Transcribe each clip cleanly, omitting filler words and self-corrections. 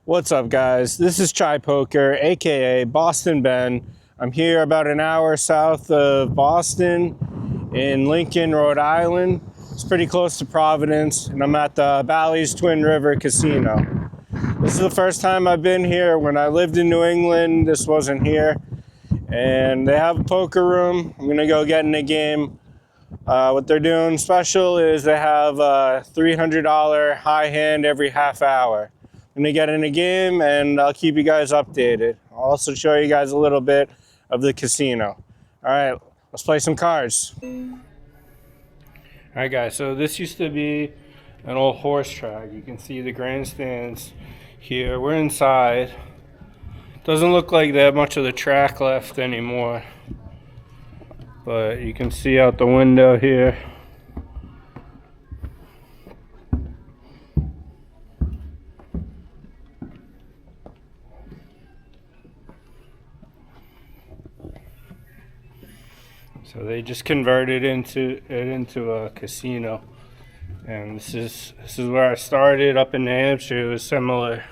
What's up, guys? This is Chai Poker, aka Boston Ben. I'm here about an hour south of Boston in Lincoln, Rhode Island. It's pretty close to Providence, and I'm at the Ballys Twin River Casino. This is the first time I've been here. When I lived in New England, this wasn't here. And they have a poker room. I'm gonna go get in a game. What they're doing special is they have a $300 high hand every half hour. I'm gonna get in a game and I'll keep you guys updated. I'll also show you guys a little bit of the casino. All right, let's play some cards. All right, guys, so this used to be an old horse track. You can see the grandstands here. We're inside. Doesn't look like they have much of the track left anymore, but you can see out the window here. So they just converted it into a casino, and this is where I started up in New Hampshire. It was similar.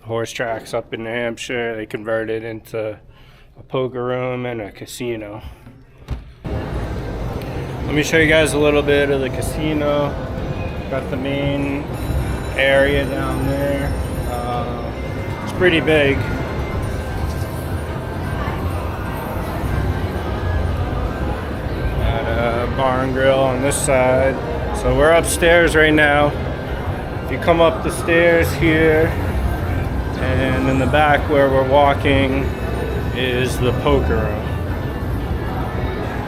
Horse tracks up in New Hampshire. They converted into a poker room and a casino. Let me show you guys a little bit of the casino. Got the main area down there. It's pretty big. Bar and grill on this side. So we're upstairs right now. If you come up the stairs here, and in the back where we're walking is the poker room.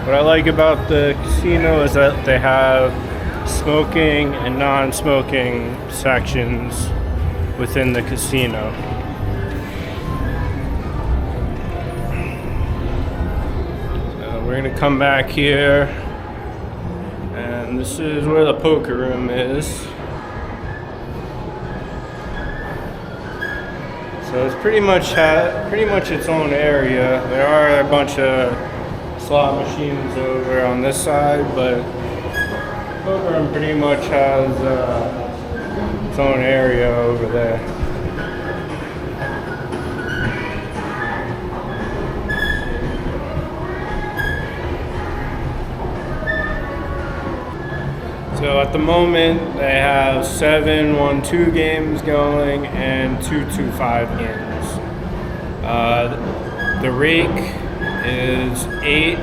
What I like about the casino is that they have smoking and non-smoking sections within the casino. So we're gonna come back here, and this is where the poker room is. So it's pretty much its own area. There are a bunch of slot machines over on this side, but poker room pretty much has its own area over there. So at the moment, they have 7 1-2 games going and 2 2-5 games. The rake is 8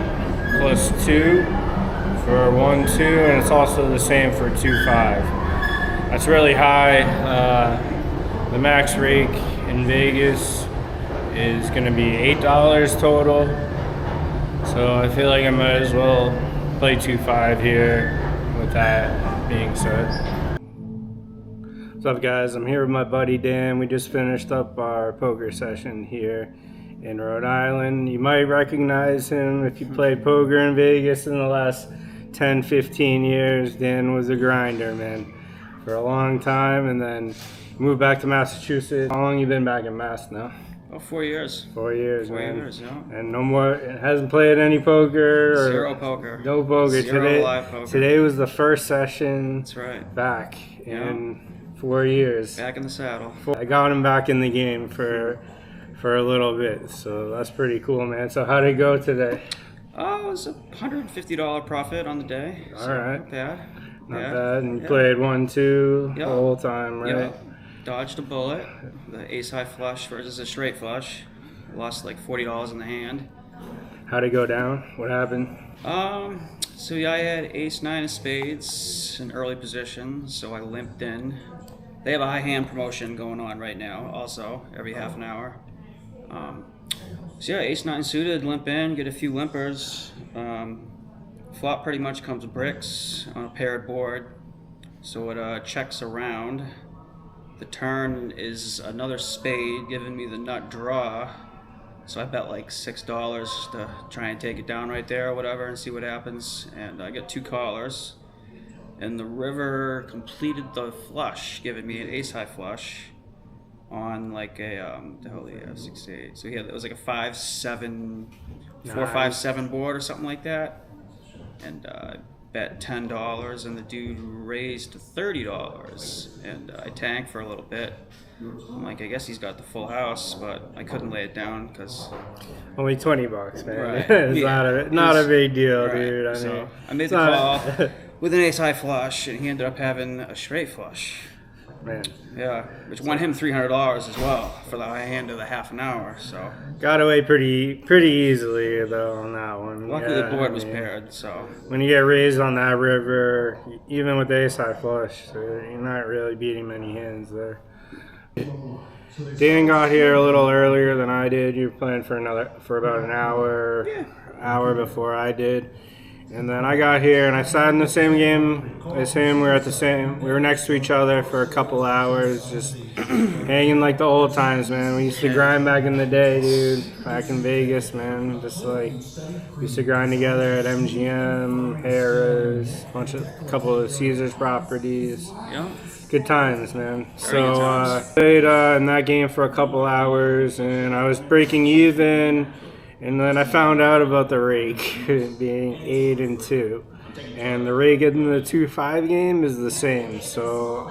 plus 2 for 1-2, and it's also the same for 2-5. That's really high. The max rake in Vegas is going to be $8 total. So I feel like I might as well play 2-5 here. With that being said, what's up, guys? I'm here with my buddy Dan. We just finished up our poker session here in Rhode Island. You might recognize him if you played poker in Vegas in the last 10-15 years. Dan was a grinder, man, for a long time, and then moved back to Massachusetts. How long you been back in Mass now? Oh, 4 years. 4 years, 4 man. years, yeah. And no more, hasn't played any poker? Or Zero poker. No poker. Zero live poker. Today was the first session. That's right. Back in 4 years. Back in the saddle. I got him back in the game for a little bit, so that's pretty cool, man. So how'd it go today? Oh, it was a $150 profit on the day. All right. Not bad. Not bad. And you played 1-2 the whole time, right? Yep. Dodged a bullet. The ace high flush versus a straight flush. Lost like $40 in the hand. How'd it go down? What happened? So yeah, I had ace 9 of spades in early position, so I limped in. They have a high hand promotion going on right now, also every half an hour. So yeah, ace 9 suited, limp in, get a few limpers. Flop pretty much comes bricks on a paired board, so it checks around. The turn is another spade, giving me the nut draw. So I bet like $6 to try and take it down right there or whatever and see what happens. And I get 2 callers. And the river completed the flush, giving me an ace high flush on like a, the hell do you have, 6-8. So yeah, it was like a 5-7, 4-5-7 board or something like that. And bet $10 and the dude raised $30. and I tanked for a little bit. I'm like, I guess he's got the full house, but I couldn't lay it down because Only $20, man. Right. It's Yeah. not a big deal, right. dude. I So mean, I made it's the not- call with an ace high flush, and he ended up having a straight flush. Man, Yeah, which won him $300 as well for the high hand of the half an hour. So got away pretty easily though on that one. luckily Yeah, the board I was mean, paired. So when you get raised on that river, even with the ace high flush, so you're not really beating many hands there. Dan got here a little earlier than I did. You were playing for about an hour before I did. And then I got here and I sat in the same game as him. We were next to each other for a couple hours, just hanging like the old times, man. We used to grind back in the day, dude. Back in Vegas, man. Just like we used to grind together at MGM, Harrah's, a couple of Caesars properties. yeah, Good times, man. Very good times. Played in that game for a couple hours, and I was breaking even. And then I found out about the rake being 8-2, and the rake in the 2-5 game is the same. So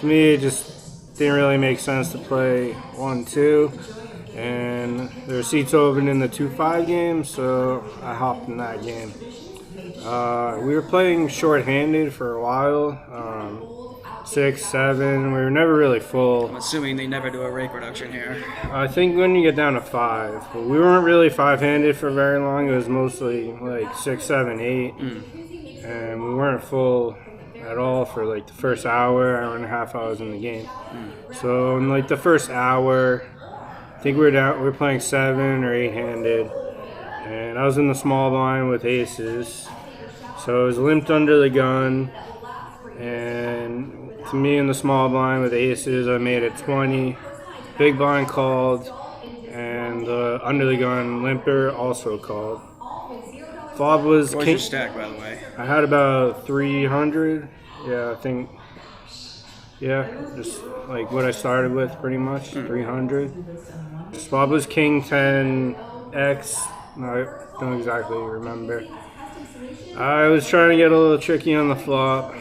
to me, it just didn't really make sense to play 1-2. And there were seats open in the 2-5 game, so I hopped in that game. We were playing short-handed for a while. 6, 7. We were never really full. I'm assuming they never do a rake reduction here. I think when you get down to 5, but we weren't really 5-handed for very long. It was mostly like 6, 7, 8, and we weren't full at all for like the first hour and a half I was in the game. So in like the first hour, I think we were playing 7 or 8-handed, and I was in the small blind with aces, so I was limped under the gun, and to me in the small blind with aces, I made it 20. Big blind called, and under the gun limper also called. Fob was What was your stack, by the way? I had about 300. Yeah, I think. Yeah, just like what I started with, pretty much 300. Fob was king 10 X. No, I don't exactly remember. I was trying to get a little tricky on the flop.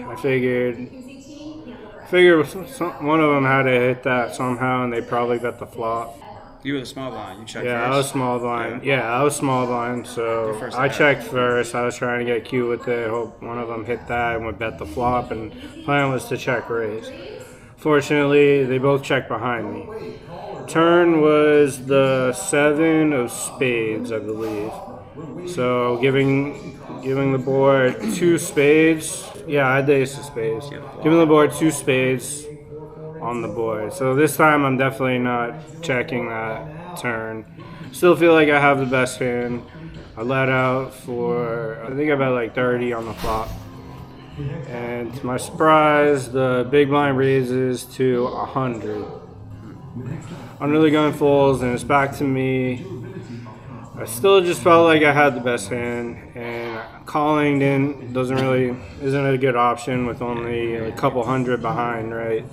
I figured one of them had to hit that somehow, and they probably bet the flop. You were the small blind. You checked Yeah, first. I was small blind. Yeah, I was small blind, so First I hand. checked first. I was trying to get cute with it. Hope one of them hit that and would bet the flop, and plan was to check raise. Fortunately, they both checked behind me. Turn was the 7 of spades, I believe. So giving the board 2 spades. Yeah, I had the ace of spades. Giving the board 2 spades on the board. So this time I'm definitely not checking that turn. Still feel like I have the best hand. I let out for, I think I bet like 30 on the flop. And to my surprise, the big blind raises to 100. Under the gun folds, and it's back to me. I still just felt like I had the best hand, and calling isn't a good option with only a couple hundred behind, right?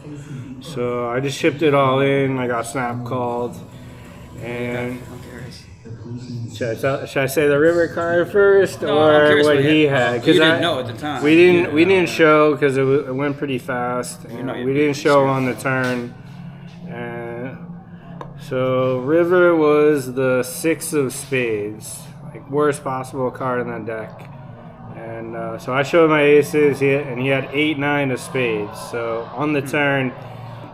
So I just shipped it all in. I got snap called, and should I say the river card first, No, I'm or curious what what he you had? had. You didn't know at the time. We You didn't show because it went pretty fast. know We you'd didn't be show scared. on the turn, and so river was the 6 of spades, like worst possible card in the deck. And so I showed my aces, and he had 8, 9 of spades. So on the turn,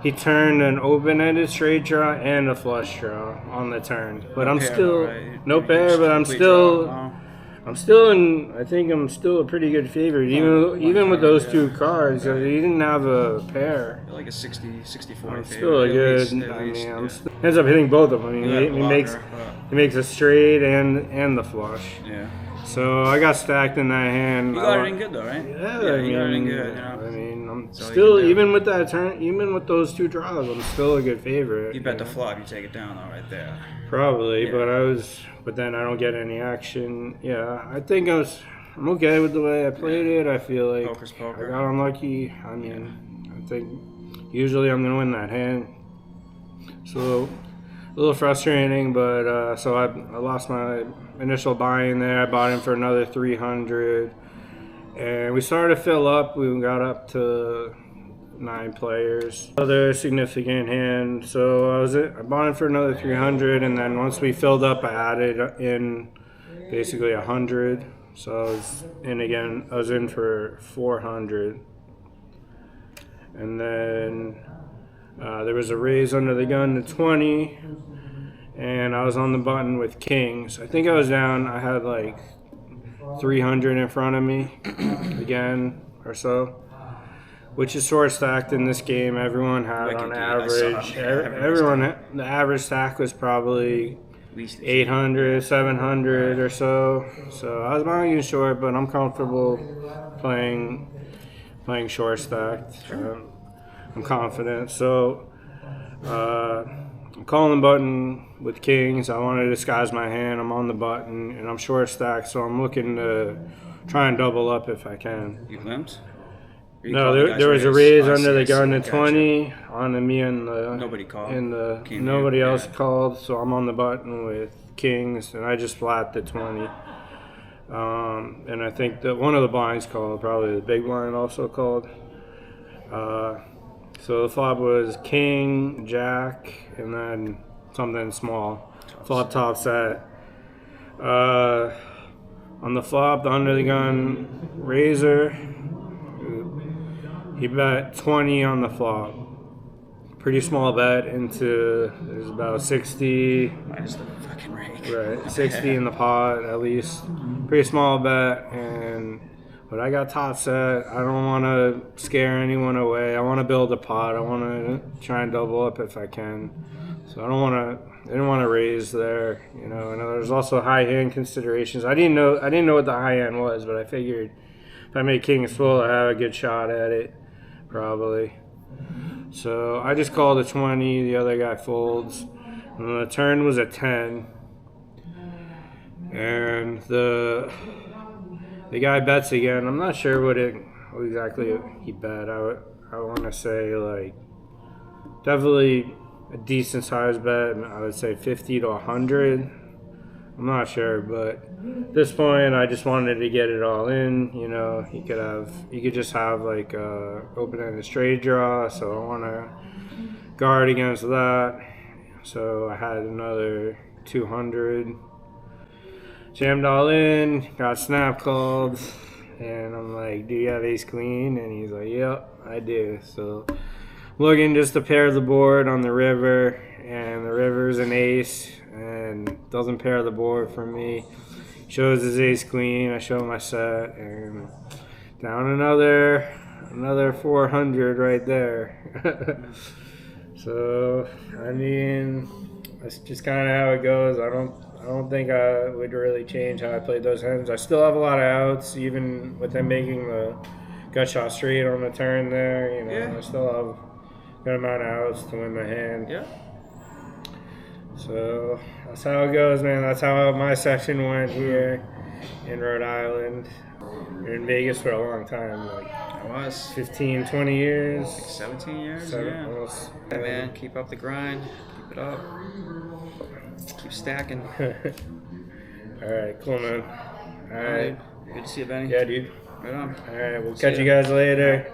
he turned an open-ended straight draw and a flush draw on the turn. But I'm pair, still right? no pair, but I'm Complete still. draw. Oh. I think I'm still a pretty good favorite, even with those 2 cards. He didn't have a pair. Like a 60, 40 I'm still a at good. least, I mean, yeah. ends up hitting both of them. I mean, You had a he blocker, he makes a straight and the flush. Yeah. So I got stacked in that hand. You got it in good though, right? Yeah, you got it in good. You know? I mean, I'm That's all you still can do. even with that turn, even with those 2 draws, I'm still a good favorite. You bet the flop, you take it down though, right there. Probably, Yeah. but then I don't get any action. Yeah, I think I'm okay with the way I played it. I feel like Poker's poker. I got unlucky. I mean, I think usually I'm gonna win that hand. So a little frustrating, but so I lost my initial buy-in there. I bought in for another 300, and we started to fill up. We got up to 9 players. Other significant hand. So I bought it for another 300, and then once we filled up, I added in basically 100. So I was in again. I was in for 400, and then there was a raise under the gun to 20, and I was on the button with kings. I think I was down. I had like 300 in front of me again or so, which is short stacked in this game. Everyone had on average. Everyone, the average stack was probably 800, 700 or so. So I was buying short, but I'm comfortable playing short stacked. I'm confident. So I'm calling the button with kings. I want to disguise my hand. I'm on the button, and I'm short stacked, so I'm looking to try and double up if I can. You limped? No, there was a raise under the gun to 20 on me and the nobody called. Nobody else called, so I'm on the button with kings, and I just flat the 20. And I think that one of the blinds called, probably the big blind also called. So the flop was king, jack, and then something small. Flop top set. On the flop, the under the gun razor. He bet 20 on the flop. Pretty small bet into, there's about 60. Minus the fucking rake. Right, 60 in the pot at least. Pretty small bet, but I got top set. I don't want to scare anyone away. I want to build a pot. I want to try and double up if I can. So I didn't want to raise there, and there's also high hand considerations. I didn't know what the high hand was, but I figured if I made kings full, I have a good shot at it. Probably. So I just called a 20. The other guy folds. And the turn was a 10. And the guy bets again. I'm not sure what exactly he bet. I want to say like definitely a decent sized bet. I would say 50 to 100. I'm not sure, but at this point, I just wanted to get it all in. You could just have like open-ended straight draw, so I want to guard against that. So I had another 200, jammed all in, got snap called, and I'm like, "Do you have ace queen?" And he's like, "Yep, I do." So looking just to pair the board on the river, and the river's an ace. And doesn't pair the board for me. Shows his ace queen. I show my set, and down another 400 right there. So I mean, that's just kind of how it goes. I don't think I would really change how I played those hands. I still have a lot of outs, even with them making the gut shot straight on the turn there. I still have a good amount of outs to win the hand. Yeah. So that's how it goes, man. That's how my session went here in Rhode Island. You're in Vegas for a long time, like I was 15, 20 years. like 17 years. Almost. Yeah, man, keep up the grind. Keep it up. Keep stacking. All right, cool, man. All right. Good to see you, Benny. Yeah, dude. Right on. All right, we'll catch you guys later.